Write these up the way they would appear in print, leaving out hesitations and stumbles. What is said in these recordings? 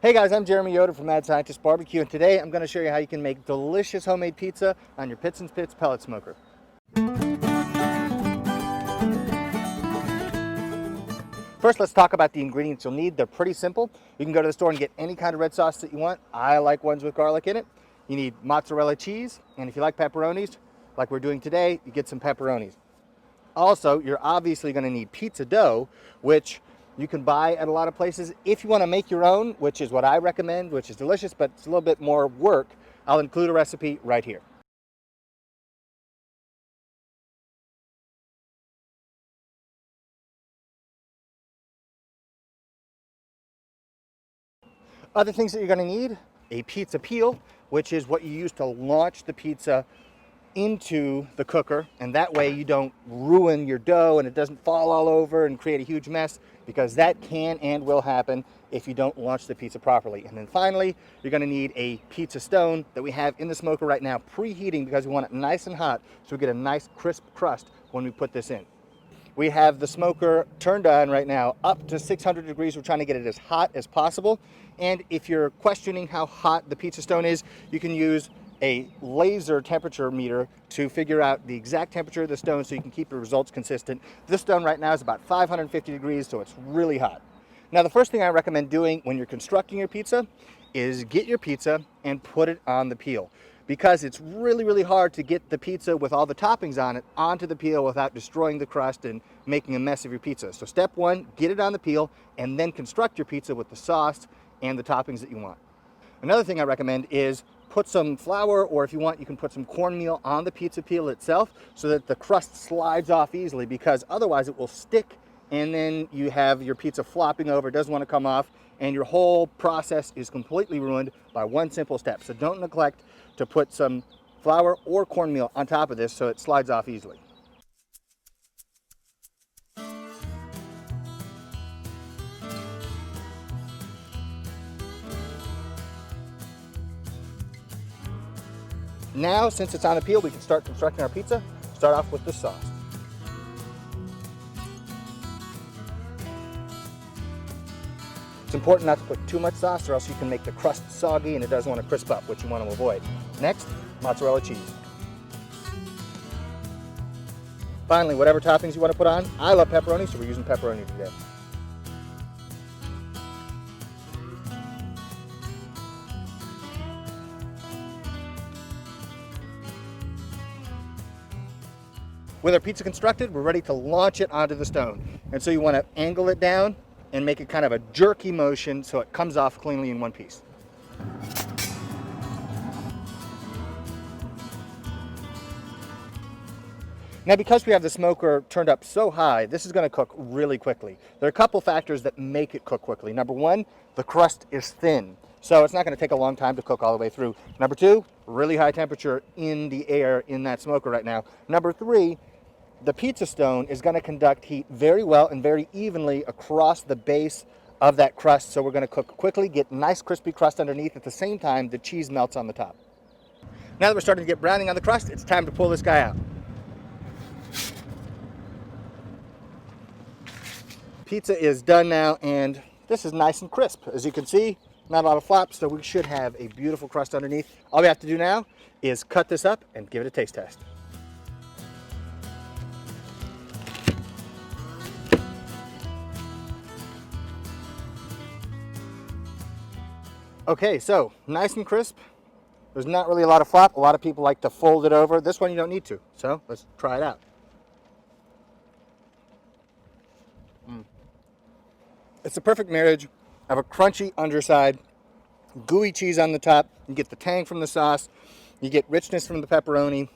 Hey guys, I'm Jeremy Yoder from Mad Scientist Barbecue, and today I'm going to show you how you can make delicious homemade pizza on your Pits and Spits pellet smoker. First, let's talk about the ingredients you'll need. They're pretty simple. You can go to the store and get any kind of red sauce that you want. I like ones with garlic in it. You need mozzarella cheese, and if you like pepperonis, like we're doing today, you get some pepperonis. Also, you're obviously going to need pizza dough, which you can buy at a lot of places. If you want to make your own, which is what I recommend, which is delicious, but it's a little bit more work, I'll include a recipe right here. Other things that you're going to need: a pizza peel, which is what you use to launch the pizza into the cooker, and that way you don't ruin your dough and it doesn't fall all over and create a huge mess, because that can and will happen if you don't launch the pizza properly. And then finally, you're going to need a pizza stone that we have in the smoker right now, preheating, because we want it nice and hot so we get a nice crisp crust when we put this in. We have the smoker turned on right now up to 600 degrees. We're trying to get it as hot as possible. And if you're questioning how hot the pizza stone is, you can use a laser temperature meter to figure out the exact temperature of the stone so you can keep your results consistent. This stone right now is about 550 degrees, so it's really hot. Now, the first thing I recommend doing when you're constructing your pizza is get your pizza and put it on the peel, because it's really hard to get the pizza with all the toppings on it onto the peel without destroying the crust and making a mess of your pizza. So step one, get it on the peel, and then construct your pizza with the sauce and the toppings that you want. Another thing I recommend is put some flour, or if you want, you can put some cornmeal on the pizza peel itself so that the crust slides off easily, because otherwise it will stick and then you have your pizza flopping over, it doesn't want to come off, and your whole process is completely ruined by one simple step. So don't neglect to put some flour or cornmeal on top of this so it slides off easily. Now, since it's on the peel, we can start constructing our pizza. Start off with the sauce. It's important not to put too much sauce, or else you can make the crust soggy and it doesn't want to crisp up, which you want to avoid. Next, mozzarella cheese. Finally, whatever toppings you want to put on. I love pepperoni, so we're using pepperoni today. With our pizza constructed, we're ready to launch it onto the stone. And so you want to angle it down and make it kind of a jerky motion so it comes off cleanly in one piece. Now, because we have the smoker turned up so high, this is going to cook really quickly. There are a couple factors that make it cook quickly. Number one, the crust is thin, so it's not going to take a long time to cook all the way through. Number two, really high temperature in the air in that smoker right now. Number three, the pizza stone is going to conduct heat very well and very evenly across the base of that crust, so we're going to cook quickly, get nice crispy crust underneath. At the same time, the cheese melts on the top. Now that we're starting to get browning on the crust, it's time to pull this guy out. Pizza is done now, and this is nice and crisp. As you can see, not a lot of flops, so we should have a beautiful crust underneath. All we have to do now is cut this up and give it a taste test. Okay, so nice and crisp. There's not really a lot of flop. A lot of people like to fold it over. This one you don't need to, so let's try it out. It's the perfect marriage of a crunchy underside, gooey cheese on the top. You get the tang from the sauce, you get richness from the pepperoni.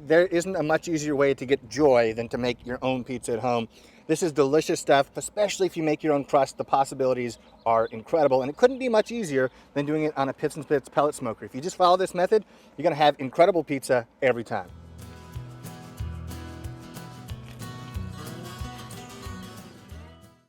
There isn't a much easier way to get joy than to make your own pizza at home. This is delicious stuff, especially if you make your own crust. The possibilities are incredible, and it couldn't be much easier than doing it on a Pits and Spits pellet smoker. If you just follow this method, you're going to have incredible pizza every time.